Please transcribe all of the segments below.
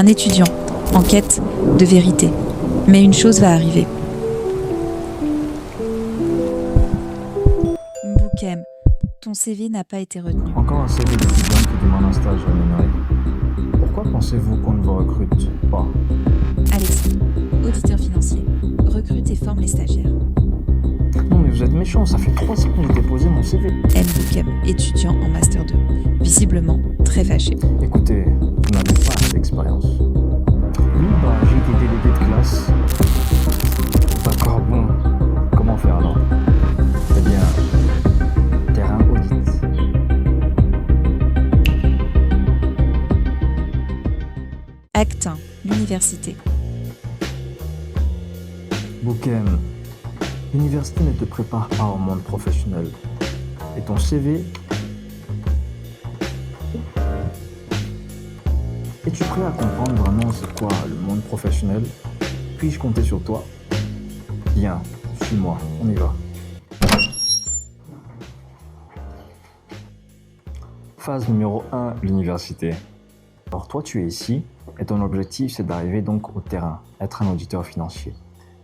un étudiant en quête de vérité. Mais une chose va arriver. Mboukem, ton CV n'a pas été retenu. Encore un CV d'étudiant qui demande un stage rémunéré. Pourquoi pensez-vous qu'on ne vous recrute pas? Alexandre, auditeur financier, recrute et forme les stagiaires. Non mais vous êtes méchant, ça fait 3 ans que j'ai déposé mon CV. Mboukem, étudiant en Master 2, visiblement très fâché. Écoutez, vous n'avez pas assez d'expérience. Oui, j'ai été délégué de classe. D'accord, bon. Comment faire alors? Eh bien, terrain audit. Acte 1, l'université. Mboukem, l'université ne te prépare pas au monde professionnel. Et ton CV... Es-tu prêt à comprendre vraiment c'est quoi le monde professionnel? Puis-je compter sur toi? Bien, suis-moi, on y va. Phase numéro 1, l'université. Alors toi tu es ici et ton objectif c'est d'arriver donc au terrain, être un auditeur financier.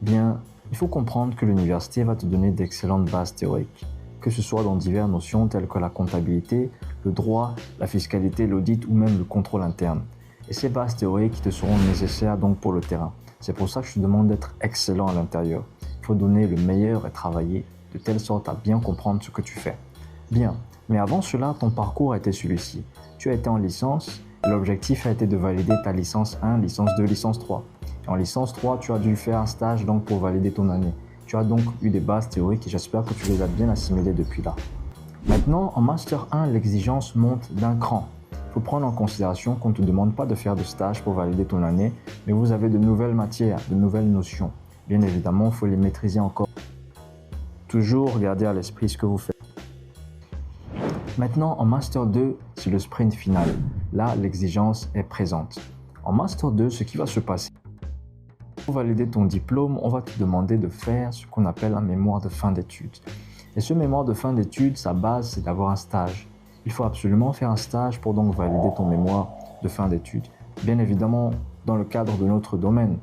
Bien, il faut comprendre que l'université va te donner d'excellentes bases théoriques, que ce soit dans diverses notions telles que la comptabilité, le droit, la fiscalité, l'audit ou même le contrôle interne. Et ces bases théoriques te seront nécessaires donc pour le terrain. C'est pour ça que je te demande d'être excellent à l'intérieur. Il faut donner le meilleur et travailler de telle sorte à bien comprendre ce que tu fais. Bien, mais avant cela, ton parcours était celui-ci. Tu as été en licence et l'objectif a été de valider ta licence 1, licence 2, licence 3. Et en licence 3, tu as dû faire un stage donc pour valider ton année. Tu as donc eu des bases théoriques et j'espère que tu les as bien assimilées depuis là. Maintenant, en Master 1, l'exigence monte d'un cran. Il faut prendre en considération qu'on ne te demande pas de faire de stage pour valider ton année, mais vous avez de nouvelles matières, de nouvelles notions. Bien évidemment, il faut les maîtriser encore. Toujours garder à l'esprit ce que vous faites. Maintenant, en Master 2, c'est le sprint final. Là, l'exigence est présente. En Master 2, ce qui va se passer, pour valider ton diplôme, on va te demander de faire ce qu'on appelle un mémoire de fin d'études. Et ce mémoire de fin d'études, sa base, c'est d'avoir un stage. Il faut absolument faire un stage pour donc valider ton mémoire de fin d'études. Bien évidemment, dans le cadre de notre domaine.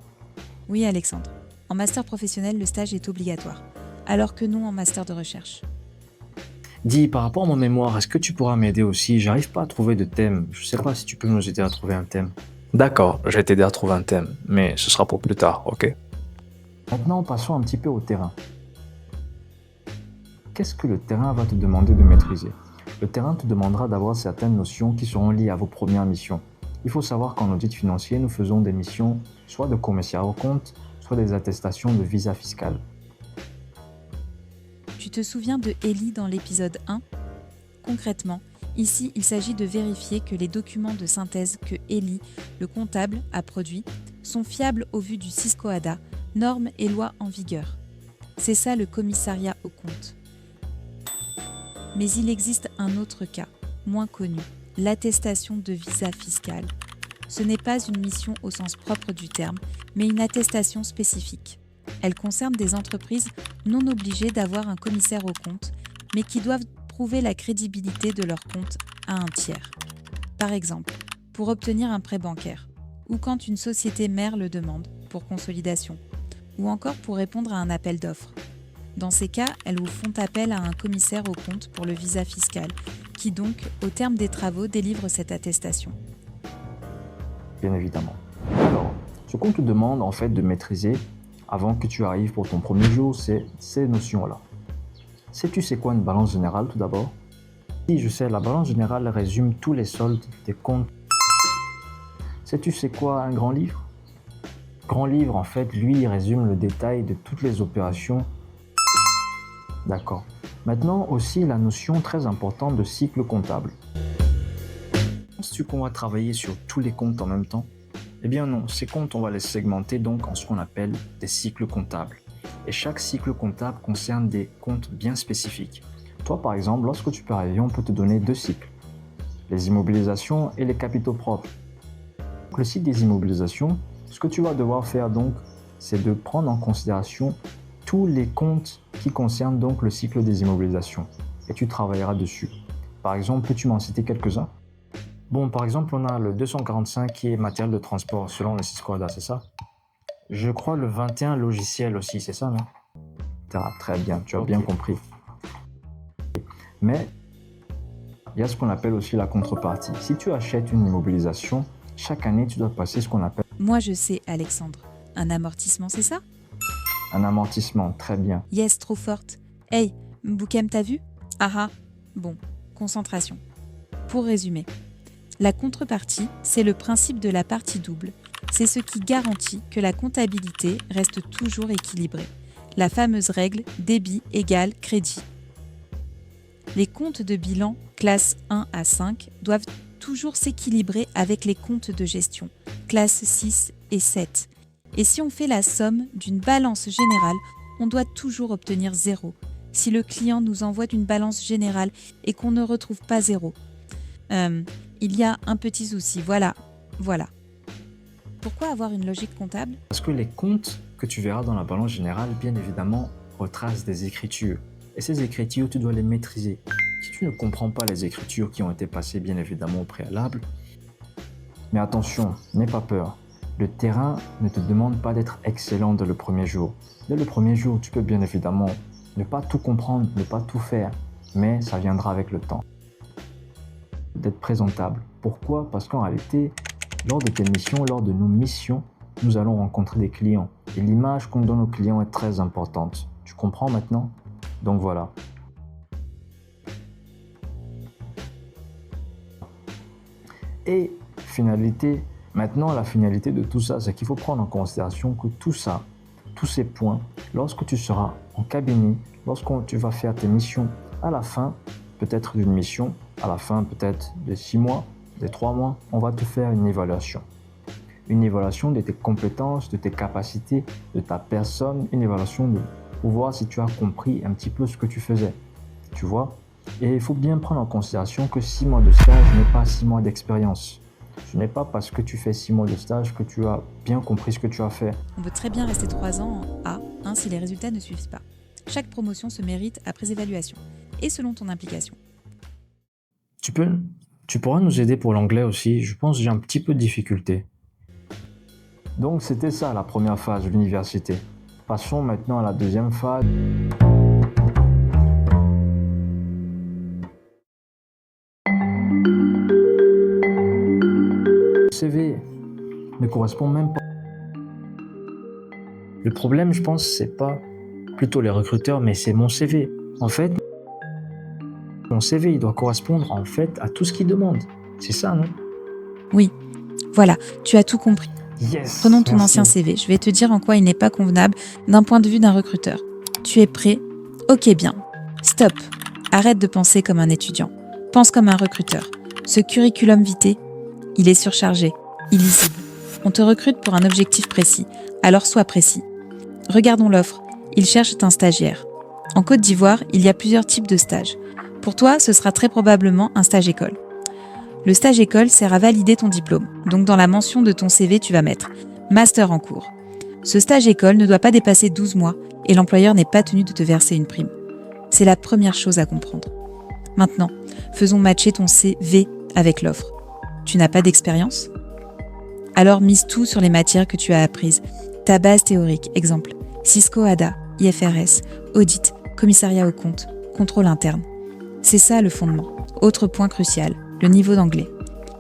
Oui, Alexandre. En master professionnel, le stage est obligatoire, alors que non en master de recherche. Dis, par rapport à mon mémoire, est-ce que tu pourras m'aider aussi? J'arrive pas à trouver de thème. Je sais pas si tu peux nous aider à trouver un thème. D'accord, je vais t'aider à trouver un thème, mais ce sera pour plus tard, ok? Maintenant, passons un petit peu au terrain. Qu'est-ce que le terrain va te demander de maîtriser? Le terrain te demandera d'avoir certaines notions qui seront liées à vos premières missions. Il faut savoir qu'en audit financier, nous faisons des missions soit de commissaire aux comptes, soit des attestations de visa fiscal. Tu te souviens de Ellie dans l'épisode 1? Concrètement, ici, il s'agit de vérifier que les documents de synthèse que Ellie, le comptable, a produits sont fiables au vu du Cisco-ADA, normes et lois en vigueur. C'est ça le commissariat aux comptes. Mais il existe un autre cas, moins connu, l'attestation de visa fiscal. Ce n'est pas une mission au sens propre du terme, mais une attestation spécifique. Elle concerne des entreprises non obligées d'avoir un commissaire aux comptes, mais qui doivent prouver la crédibilité de leurs comptes à un tiers. Par exemple, pour obtenir un prêt bancaire, ou quand une société mère le demande, pour consolidation, ou encore pour répondre à un appel d'offres. Dans ces cas, elles vous font appel à un commissaire aux comptes pour le visa fiscal, qui donc, au terme des travaux, délivre cette attestation. Bien évidemment. Alors, ce qu'on te demande en fait de maîtriser avant que tu arrives pour ton premier jour, c'est ces notions-là. Sais-tu c'est quoi une balance générale tout d'abord? Si je sais, la balance générale résume tous les soldes des comptes. Sais-tu c'est quoi un grand livre? Grand livre, en fait, lui, il résume le détail de toutes les opérations. D'accord. Maintenant aussi la notion très importante de cycle comptable. Penses-tu qu'on va travailler sur tous les comptes en même temps? Eh bien non, ces comptes on va les segmenter donc en ce qu'on appelle des cycles comptables. Et chaque cycle comptable concerne des comptes bien spécifiques. Toi par exemple, lorsque tu peux arriver, on peut te donner 2 cycles. Les immobilisations et les capitaux propres. Donc, le cycle des immobilisations, ce que tu vas devoir faire donc, c'est de prendre en considération tous les comptes qui concernent donc le cycle des immobilisations et tu travailleras dessus. Par exemple, peux-tu m'en citer quelques-uns? Bon, par exemple, on a le 245 qui est matériel de transport selon le Cisco ADA, c'est ça? Je crois le 21 logiciel aussi, c'est ça, non? Très bien, tu as bien compris. Mais il y a ce qu'on appelle aussi la contrepartie. Si tu achètes une immobilisation, chaque année, tu dois passer ce qu'on appelle Moi je sais, Alexandre. Un amortissement, c'est ça? un amortissement. Très bien. Yes, trop forte. Hey, Mboukem, t'as vu? Ah ah. Bon, concentration. Pour résumer, la contrepartie, c'est le principe de la partie double. C'est ce qui garantit que la comptabilité reste toujours équilibrée. La fameuse règle débit égale crédit. Les comptes de bilan classe 1 à 5 doivent toujours s'équilibrer avec les comptes de gestion, classe 6 et 7. Et si on fait la somme d'une balance générale, on doit toujours obtenir 0. Si le client nous envoie une balance générale et qu'on ne retrouve pas 0, il y a un petit souci. Voilà. Pourquoi avoir une logique comptable? Parce que les comptes que tu verras dans la balance générale, bien évidemment, retracent des écritures. Et ces écritures, tu dois les maîtriser. Si tu ne comprends pas les écritures qui ont été passées, bien évidemment, au préalable, mais attention, n'aie pas peur. Le terrain ne te demande pas d'être excellent dès le premier jour. Dès le premier jour, tu peux bien évidemment ne pas tout comprendre, ne pas tout faire, mais ça viendra avec le temps. D'être présentable. Pourquoi? Parce qu'en réalité, lors de tes missions, lors de nos missions, nous allons rencontrer des clients. Et l'image qu'on donne aux clients est très importante. Tu comprends maintenant? Donc voilà. Et maintenant la finalité de tout ça, c'est qu'il faut prendre en considération que tout ça, tous ces points, lorsque tu seras en cabinet, lorsque tu vas faire tes missions à la fin, peut-être d'une mission, à la fin peut-être de 6 mois, de 3 mois, on va te faire une évaluation. Une évaluation de tes compétences, de tes capacités, de ta personne, une évaluation pour voir si tu as compris un petit peu ce que tu faisais. Tu vois? Et il faut bien prendre en considération que 6 mois de stage n'est pas 6 mois d'expérience. Ce n'est pas parce que tu fais 6 mois de stage que tu as bien compris ce que tu as fait. On peut très bien rester 3 ans en A1 si les résultats ne suivent pas. Chaque promotion se mérite après évaluation et selon ton implication. Tu pourras nous aider pour l'anglais aussi. Je pense que j'ai un petit peu de difficulté. Donc c'était ça la première phase de l'université. Passons maintenant à la deuxième phase. Le CV ne correspond même pas. Le problème, je pense, c'est pas plutôt les recruteurs, mais c'est mon CV. En fait, mon CV, il doit correspondre en fait à tout ce qu'ils demandent. C'est ça, non? Oui, voilà, tu as tout compris. Yes, Prenons ton merci. ancien CV, je vais te dire en quoi il n'est pas convenable d'un point de vue d'un recruteur. Tu es prêt? Ok, bien. Stop. Arrête de penser comme un étudiant. Pense comme un recruteur. Ce curriculum vitae, il est surchargé, illisible. On te recrute pour un objectif précis, alors sois précis. Regardons l'offre. Il cherche un stagiaire. En Côte d'Ivoire, il y a plusieurs types de stages. Pour toi, ce sera très probablement un stage école. Le stage école sert à valider ton diplôme. Donc dans la mention de ton CV, tu vas mettre « Master en cours ». Ce stage école ne doit pas dépasser 12 mois et l'employeur n'est pas tenu de te verser une prime. C'est la première chose à comprendre. Maintenant, faisons matcher ton CV avec l'offre. Tu n'as pas d'expérience? Alors mise tout sur les matières que tu as apprises. Ta base théorique, exemple, Cisco ADA, IFRS, audit, commissariat aux comptes, contrôle interne. C'est ça le fondement. Autre point crucial, le niveau d'anglais.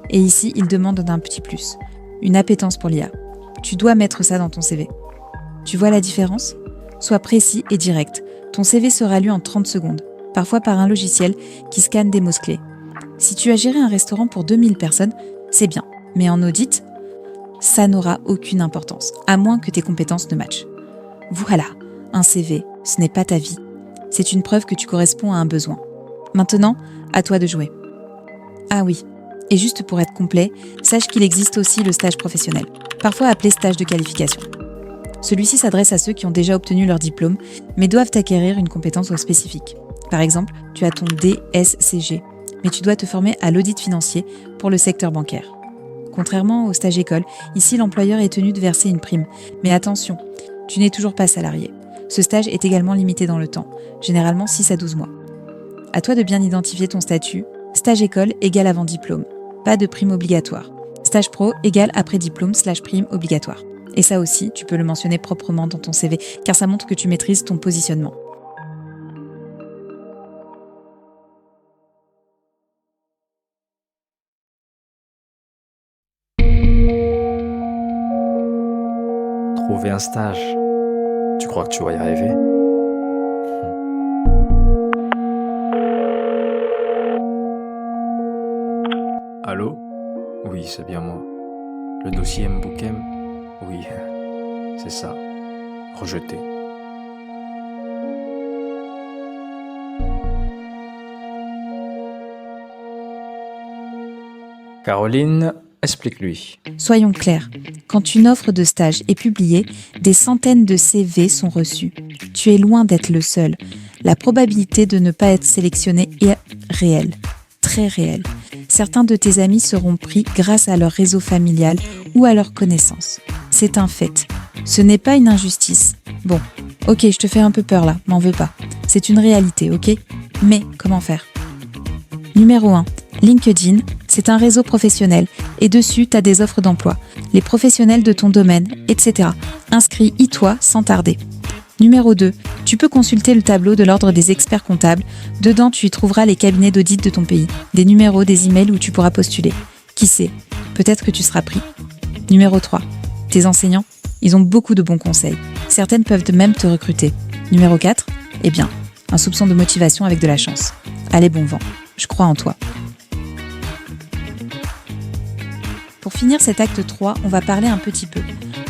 Et ici, il demande d'un petit plus, une appétence pour l'IA. Tu dois mettre ça dans ton CV. Tu vois la différence? Sois précis et direct. Ton CV sera lu en 30 secondes, parfois par un logiciel qui scanne des mots-clés. Si tu as géré un restaurant pour 2000 personnes, c'est bien. Mais en audit, ça n'aura aucune importance, à moins que tes compétences ne matchent. Voilà, un CV, ce n'est pas ta vie. C'est une preuve que tu corresponds à un besoin. Maintenant, à toi de jouer. Ah oui, et juste pour être complet, sache qu'il existe aussi le stage professionnel, parfois appelé stage de qualification. Celui-ci s'adresse à ceux qui ont déjà obtenu leur diplôme, mais doivent acquérir une compétence spécifique. Par exemple, tu as ton DSCG, mais tu dois te former à l'audit financier pour le secteur bancaire. Contrairement au stage école, ici l'employeur est tenu de verser une prime. Mais attention, tu n'es toujours pas salarié. Ce stage est également limité dans le temps, généralement 6 à 12 mois. À toi de bien identifier ton statut. Stage école égale avant diplôme. pas de prime obligatoire. Stage pro égale après diplôme / prime obligatoire. Et ça aussi, tu peux le mentionner proprement dans ton CV, car ça montre que tu maîtrises ton positionnement. Trouver un stage. Tu crois que tu vas y arriver? Allô? Oui, c'est bien moi. Le dossier Mboukem? Oui, c'est ça. Rejeté. Caroline, explique-lui. Soyons clairs, quand une offre de stage est publiée, des centaines de CV sont reçus. Tu es loin d'être le seul. La probabilité de ne pas être sélectionné est réelle, très réelle. Certains de tes amis seront pris grâce à leur réseau familial ou à leurs connaissances. C'est un fait. Ce n'est pas une injustice. Bon, ok, je te fais un peu peur là, m'en veux pas. C'est une réalité, ok? Mais comment faire? Numéro 1. LinkedIn, c'est un réseau professionnel et dessus, tu as des offres d'emploi, les professionnels de ton domaine, etc. Inscris-y-toi sans tarder. Numéro 2. Tu peux consulter le tableau de l'ordre des experts comptables. Dedans, tu y trouveras les cabinets d'audit de ton pays, des numéros, des emails où tu pourras postuler. Qui sait? Peut-être que tu seras pris. Numéro 3. Tes enseignants, ils ont beaucoup de bons conseils. Certaines peuvent même te recruter. Numéro 4. Eh bien, un soupçon de motivation avec de la chance. Allez, bon vent. Je crois en toi. Pour finir cet acte 3, on va parler un petit peu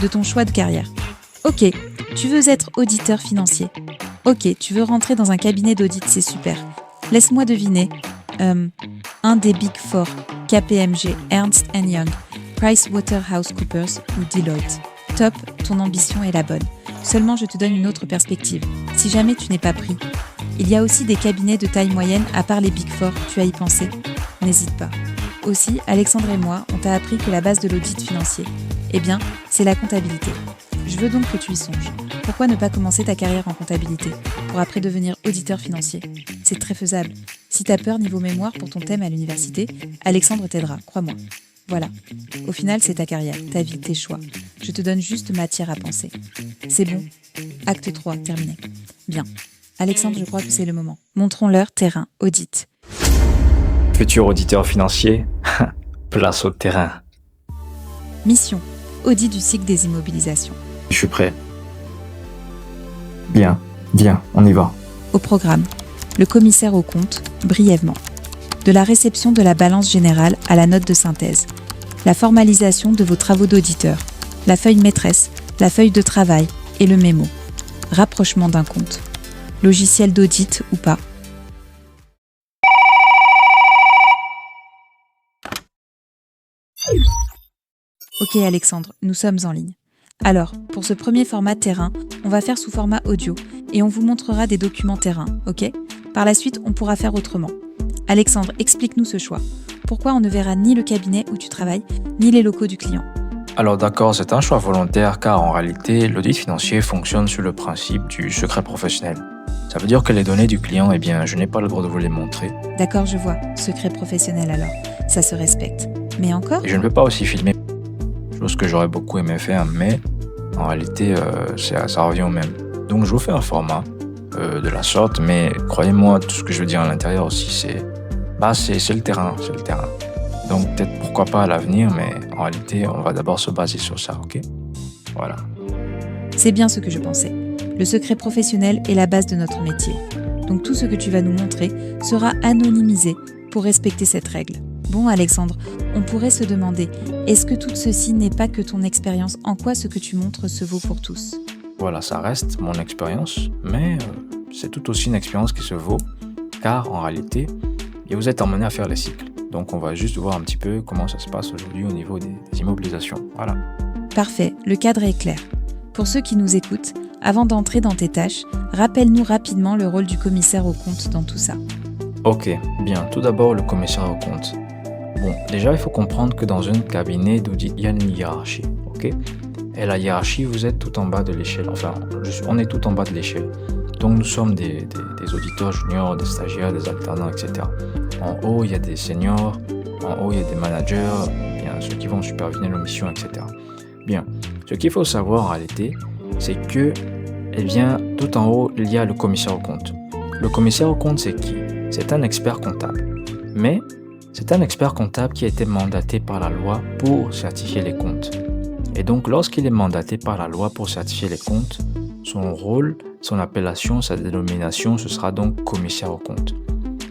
de ton choix de carrière. Ok, tu veux être auditeur financier. Ok, tu veux rentrer dans un cabinet d'audit, c'est super. Laisse-moi deviner. Un des Big Four, KPMG, Ernst & Young, PricewaterhouseCoopers ou Deloitte. Top, ton ambition est la bonne. Seulement, je te donne une autre perspective. Si jamais tu n'es pas pris, il y a aussi des cabinets de taille moyenne à part les Big Four, tu as y pensé? N'hésite pas. Aussi, Alexandre et moi, on t'a appris que la base de l'audit financier, eh bien, c'est la comptabilité. Je veux donc que tu y songes. Pourquoi ne pas commencer ta carrière en comptabilité pour après devenir auditeur financier? C'est très faisable. Si t'as peur niveau mémoire pour ton thème à l'université, Alexandre t'aidera, crois-moi. Voilà. Au final, c'est ta carrière, ta vie, tes choix. Je te donne juste matière à penser. C'est bon. Acte 3, terminé. Bien. Alexandre, je crois que c'est le moment. Montrons-leur terrain, audit. Futur auditeur financier, place au terrain. Mission, audit du cycle des immobilisations. Je suis prêt. Bien, viens, on y va. Au programme, le commissaire aux comptes, brièvement. De la réception de la balance générale à la note de synthèse. La formalisation de vos travaux d'auditeur. La feuille maîtresse, la feuille de travail et le mémo. Rapprochement d'un compte. Logiciel d'audit ou pas. Ok Alexandre, nous sommes en ligne. Alors, pour ce premier format terrain, on va faire sous format audio et on vous montrera des documents terrain, ok? Par la suite, on pourra faire autrement. Alexandre, explique-nous ce choix. Pourquoi on ne verra ni le cabinet où tu travailles, ni les locaux du client? Alors d'accord, c'est un choix volontaire car en réalité, l'audit financier fonctionne sur le principe du secret professionnel. Ça veut dire que les données du client, eh bien, je n'ai pas le droit de vous les montrer. D'accord, je vois. Secret professionnel alors. Ça se respecte. Mais encore? Et je ne peux pas aussi filmer, chose que j'aurais beaucoup aimé faire, mais en réalité, ça revient au même. Donc je vous fais un format de la sorte, mais croyez-moi, tout ce que je veux dire à l'intérieur aussi, c'est le terrain, c'est le terrain. Donc peut-être pourquoi pas à l'avenir, mais en réalité, on va d'abord se baser sur ça, ok? Voilà. C'est bien ce que je pensais. Le secret professionnel est la base de notre métier. Donc tout ce que tu vas nous montrer sera anonymisé pour respecter cette règle. Bon Alexandre, on pourrait se demander, est-ce que tout ceci n'est pas que ton expérience? En quoi ce que tu montres se vaut pour tous? Voilà, ça reste mon expérience, mais c'est tout aussi une expérience qui se vaut, car en réalité, vous êtes emmené à faire les cycles. Donc on va juste voir un petit peu comment ça se passe aujourd'hui au niveau des immobilisations. Voilà. Parfait, le cadre est clair. Pour ceux qui nous écoutent, avant d'entrer dans tes tâches, rappelle-nous rapidement le rôle du commissaire aux comptes dans tout ça. Ok, bien, tout d'abord le commissaire aux comptes. Bon, déjà il faut comprendre que dans un cabinet d'audit, il y a une hiérarchie, ok? Et la hiérarchie, vous êtes tout en bas de l'échelle, enfin, on est tout en bas de l'échelle. Donc nous sommes des auditeurs juniors, des stagiaires, des alternants, etc. En haut, il y a des seniors, En haut, il y a des managers, bien, ceux qui vont superviser nos missions, etc. Bien, ce qu'il faut savoir en réalité, c'est que, eh bien, tout en haut, il y a le commissaire aux comptes. Le commissaire aux comptes, c'est qui? C'est un expert comptable. Mais c'est un expert comptable qui a été mandaté par la loi pour certifier les comptes. Et donc, lorsqu'il est mandaté par la loi pour certifier les comptes, son rôle, son appellation, sa dénomination, ce sera donc commissaire aux comptes.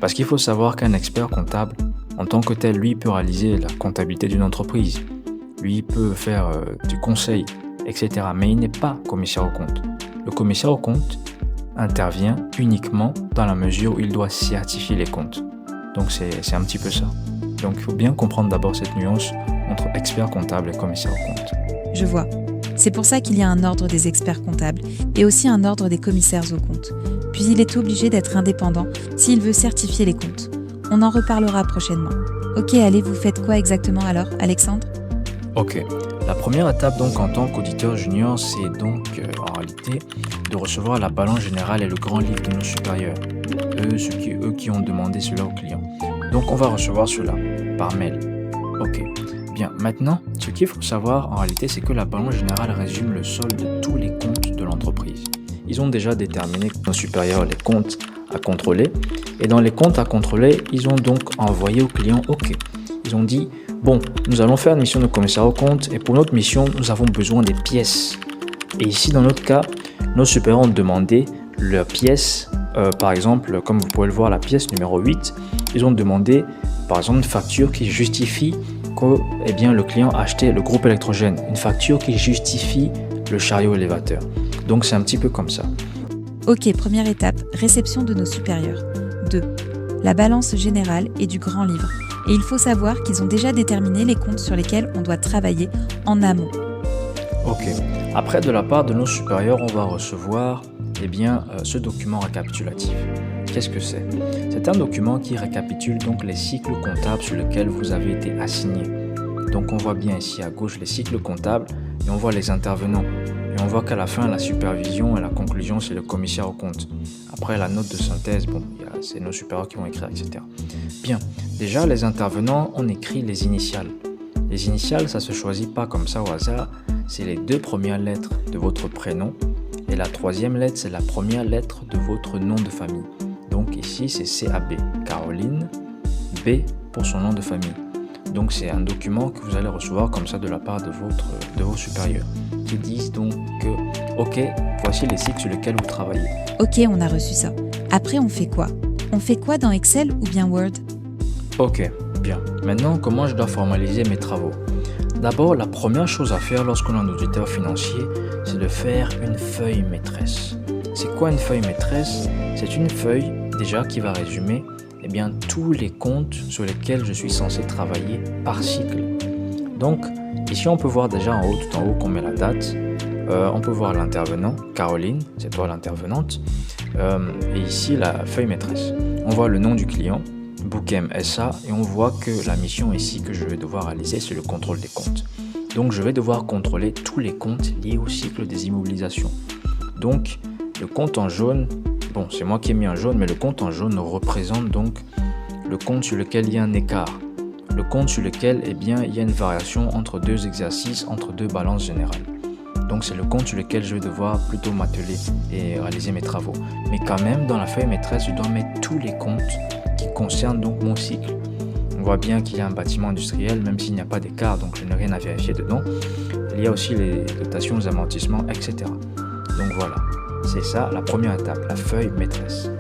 Parce qu'il faut savoir qu'un expert comptable, en tant que tel, lui, peut réaliser la comptabilité d'une entreprise. Lui, il peut faire du conseil, etc. Mais il n'est pas commissaire aux comptes. Le commissaire aux comptes intervient uniquement dans la mesure où il doit certifier les comptes. Donc, c'est un petit peu ça. Donc, il faut bien comprendre d'abord cette nuance entre expert comptable et commissaire aux comptes. Je vois. C'est pour ça qu'il y a un ordre des experts comptables et aussi un ordre des commissaires aux comptes. Puis il est obligé d'être indépendant s'il veut certifier les comptes. On en reparlera prochainement. Ok, allez, vous faites quoi exactement alors, Alexandre? Ok, la première étape donc en tant qu'auditeur junior, c'est donc en réalité de recevoir la balance générale et le grand livre de nos supérieurs. Eux qui ont demandé cela aux clients. Donc on va recevoir cela par mail. Ok. Bien, maintenant, ce qu'il faut savoir en réalité, c'est que la balance générale résume le solde de tous les comptes de l'entreprise. Ils ont déjà déterminé nos supérieurs les comptes à contrôler et dans les comptes à contrôler, ils ont donc envoyé au client OK. Ils ont dit bon, nous allons faire une mission de commissaire aux comptes et pour notre mission, nous avons besoin des pièces. Et ici, dans notre cas, nos supérieurs ont demandé leurs pièces. Par exemple, comme vous pouvez le voir, la pièce numéro 8, ils ont demandé par exemple une facture qui justifie que le client a acheté le groupe électrogène, une facture qui justifie le chariot élévateur. Donc c'est un petit peu comme ça. Ok, première étape, réception de nos supérieurs. 2. La balance générale et du grand livre. Et il faut savoir qu'ils ont déjà déterminé les comptes sur lesquels on doit travailler en amont. Ok, après de la part de nos supérieurs, on va recevoir ce document récapitulatif. Qu'est-ce que c'est? C'est un document qui récapitule donc les cycles comptables sur lesquels vous avez été assigné. Donc on voit bien ici à gauche les cycles comptables et on voit les intervenants. Et on voit qu'à la fin, la supervision et la conclusion, c'est le commissaire aux comptes. Après, la note de synthèse, c'est nos supérieurs qui vont écrire, etc. Bien, déjà, les intervenants, on écrit les initiales. Les initiales, ça ne se choisit pas comme ça au hasard. C'est les 2 premières lettres de votre prénom. Et la 3e lettre, c'est la première lettre de votre nom de famille. Donc ici, c'est CAB, Caroline, B pour son nom de famille. Donc c'est un document que vous allez recevoir comme ça de la part de vos supérieurs qui disent donc que ok, voici les cycles sur lesquels vous travaillez. Ok, on a reçu ça. Après, on fait quoi? On fait quoi dans Excel ou bien Word? Ok, bien. Maintenant, comment je dois formaliser mes travaux? D'abord, la première chose à faire lorsqu'on est un auditeur financier, c'est de faire une feuille maîtresse. C'est quoi une feuille maîtresse? C'est une feuille déjà qui va résumer tous les comptes sur lesquels je suis censé travailler par cycle. Donc, ici on peut voir déjà en haut, tout en haut qu'on met la date. On peut voir l'intervenant, Caroline, c'est toi l'intervenante. Et ici la feuille maîtresse. On voit le nom du client, Bookem SA, et on voit que la mission ici que je vais devoir réaliser, c'est le contrôle des comptes. Donc je vais devoir contrôler tous les comptes liés au cycle des immobilisations. Donc le compte en jaune, c'est moi qui ai mis en jaune, mais le compte en jaune représente donc le compte sur lequel il y a un écart. Le compte sur lequel il y a une variation entre 2 exercices, entre 2 balances générales. Donc c'est le compte sur lequel je vais devoir plutôt m'atteler et réaliser mes travaux. Mais quand même, dans la feuille maîtresse, je dois mettre tous les comptes qui concernent donc mon cycle. On voit bien qu'il y a un bâtiment industriel, même s'il n'y a pas d'écart, donc je n'ai rien à vérifier dedans. Il y a aussi les dotations aux amortissements, etc. Donc voilà, c'est ça la première étape, la feuille maîtresse.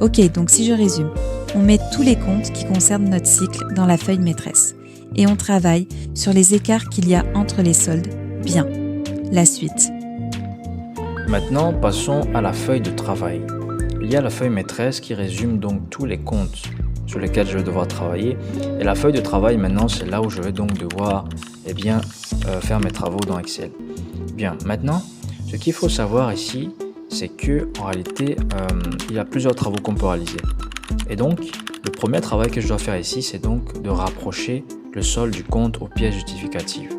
Ok, donc si je résume, on met tous les comptes qui concernent notre cycle dans la feuille maîtresse et on travaille sur les écarts qu'il y a entre les soldes. Bien. La suite. Maintenant, passons à la feuille de travail. Il y a la feuille maîtresse qui résume donc tous les comptes sur lesquels je vais devoir travailler. Et la feuille de travail, maintenant, c'est là où je vais donc devoir faire mes travaux dans Excel. Bien, maintenant, ce qu'il faut savoir ici, c'est que en réalité, il y a plusieurs travaux qu'on peut réaliser. Et donc, le premier travail que je dois faire ici, c'est donc de rapprocher le solde du compte aux pièces justificatives.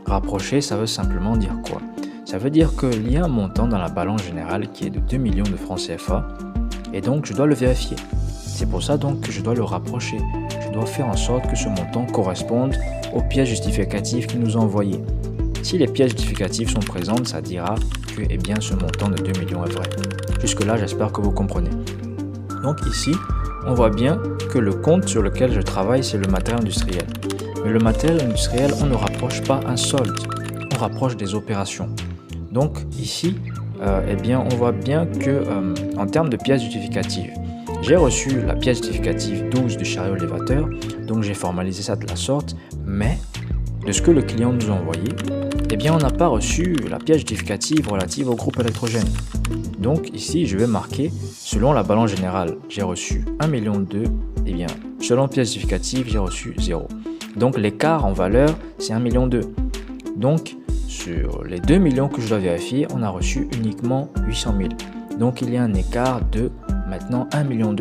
Rapprocher, ça veut simplement dire quoi? Ça veut dire qu'il y a un montant dans la balance générale qui est de 2 millions de francs CFA et donc je dois le vérifier. C'est pour ça donc que je dois le rapprocher. Je je dois faire en sorte que ce montant corresponde aux pièces justificatives qu'ils nous ont envoyées. Si les pièces justificatives sont présentes, ça dira que ce montant de 2 millions est vrai. Jusque-là, j'espère que vous comprenez. Donc ici, on voit bien que le compte sur lequel je travaille, c'est le matériel industriel. Mais le matériel industriel, on ne rapproche pas un solde, on rapproche des opérations. Donc ici, on voit bien que en termes de pièces justificatives, j'ai reçu la pièce justificative 12 du chariot élévateur, donc j'ai formalisé ça de la sorte, mais de ce que le client nous a envoyé, on n'a pas reçu la pièce justificative relative au groupe électrogène. Donc ici, je vais marquer, selon la balance générale, j'ai reçu 1,2 million, selon pièce justificative, j'ai reçu 0. Donc l'écart en valeur, c'est 1,2 million. Donc sur les 2 millions que je dois vérifier, on a reçu uniquement 800 000. Donc il y a un écart de maintenant 1,2 million.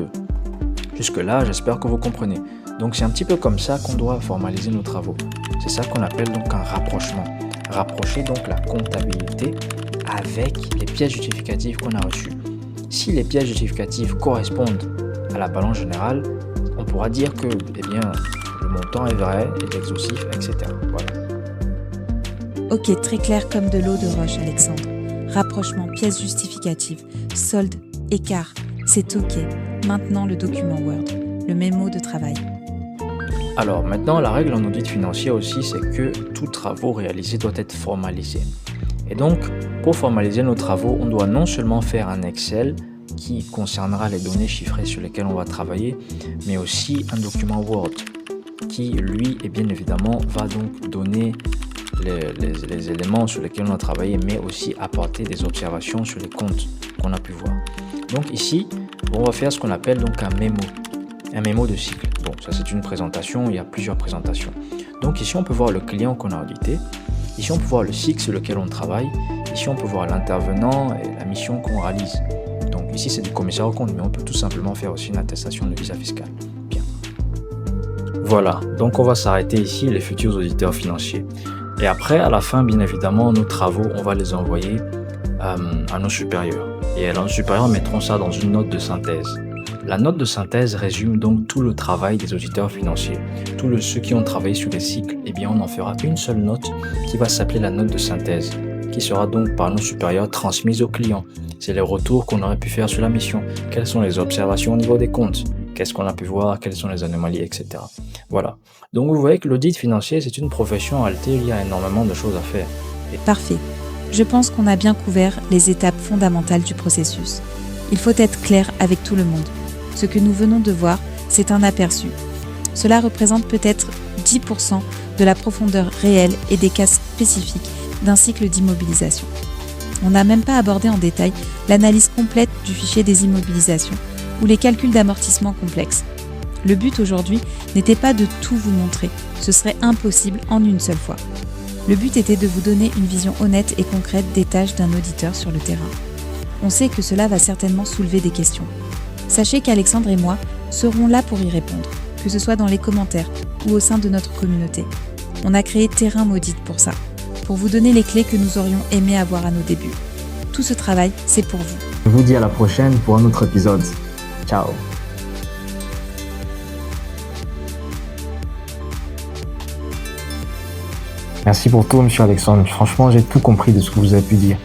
Jusque-là, j'espère que vous comprenez. Donc c'est un petit peu comme ça qu'on doit formaliser nos travaux. C'est ça qu'on appelle donc un rapprochement. Rapprocher donc la comptabilité avec les pièces justificatives qu'on a reçues. Si les pièces justificatives correspondent à la balance générale, on pourra dire que le montant est vrai, est exhaustif, etc. Voilà. Ok, très clair comme de l'eau de roche, Alexandre. Rapprochement, pièces justificatives, solde, écart, c'est ok. Maintenant le document Word, le mémo de travail. Alors maintenant, la règle en audit financier aussi, c'est que tout travaux réalisé doit être formalisé. Et donc, pour formaliser nos travaux, on doit non seulement faire un Excel qui concernera les données chiffrées sur lesquelles on va travailler, mais aussi un document Word qui, lui, bien évidemment, va donc donner les éléments sur lesquels on a travaillé, mais aussi apporter des observations sur les comptes qu'on a pu voir. Donc ici, on va faire ce qu'on appelle donc un mémo de cycle. Bon, ça c'est une présentation, il y a plusieurs présentations. Donc ici, on peut voir le client qu'on a audité. Ici, on peut voir le cycle sur lequel on travaille. Ici, on peut voir l'intervenant et la mission qu'on réalise. Donc ici, c'est du commissaire aux comptes, mais on peut tout simplement faire aussi une attestation de visa fiscal. Bien. Voilà, donc on va s'arrêter ici, les futurs auditeurs financiers. Et après, à la fin, bien évidemment, nos travaux, on va les envoyer à nos supérieurs. Et nos supérieurs mettront ça dans une note de synthèse. La note de synthèse résume donc tout le travail des auditeurs financiers. Tous ceux qui ont travaillé sur les cycles, on en fera une seule note qui va s'appeler la note de synthèse, qui sera donc par nos supérieurs transmise aux clients. C'est les retours qu'on aurait pu faire sur la mission. Quelles sont les observations au niveau des comptes? Qu'est-ce qu'on a pu voir? Quelles sont les anomalies, etc. Voilà. Donc vous voyez que l'audit financier, c'est une profession en réalité, il y a énormément de choses à faire. Parfait. Je pense qu'on a bien couvert les étapes fondamentales du processus. Il faut être clair avec tout le monde. Ce que nous venons de voir, c'est un aperçu. Cela représente peut-être 10% de la profondeur réelle et des cas spécifiques d'un cycle d'immobilisation. On n'a même pas abordé en détail l'analyse complète du fichier des immobilisations ou les calculs d'amortissement complexes. Le but aujourd'hui n'était pas de tout vous montrer, ce serait impossible en une seule fois. Le but était de vous donner une vision honnête et concrète des tâches d'un auditeur sur le terrain. On sait que cela va certainement soulever des questions. Sachez qu'Alexandre et moi serons là pour y répondre, que ce soit dans les commentaires ou au sein de notre communauté. On a créé Terrain Maudit pour ça, pour vous donner les clés que nous aurions aimé avoir à nos débuts. Tout ce travail, c'est pour vous. Je vous dis à la prochaine pour un autre épisode. Ciao. Merci pour tout, monsieur Alexandre. Franchement, j'ai tout compris de ce que vous avez pu dire.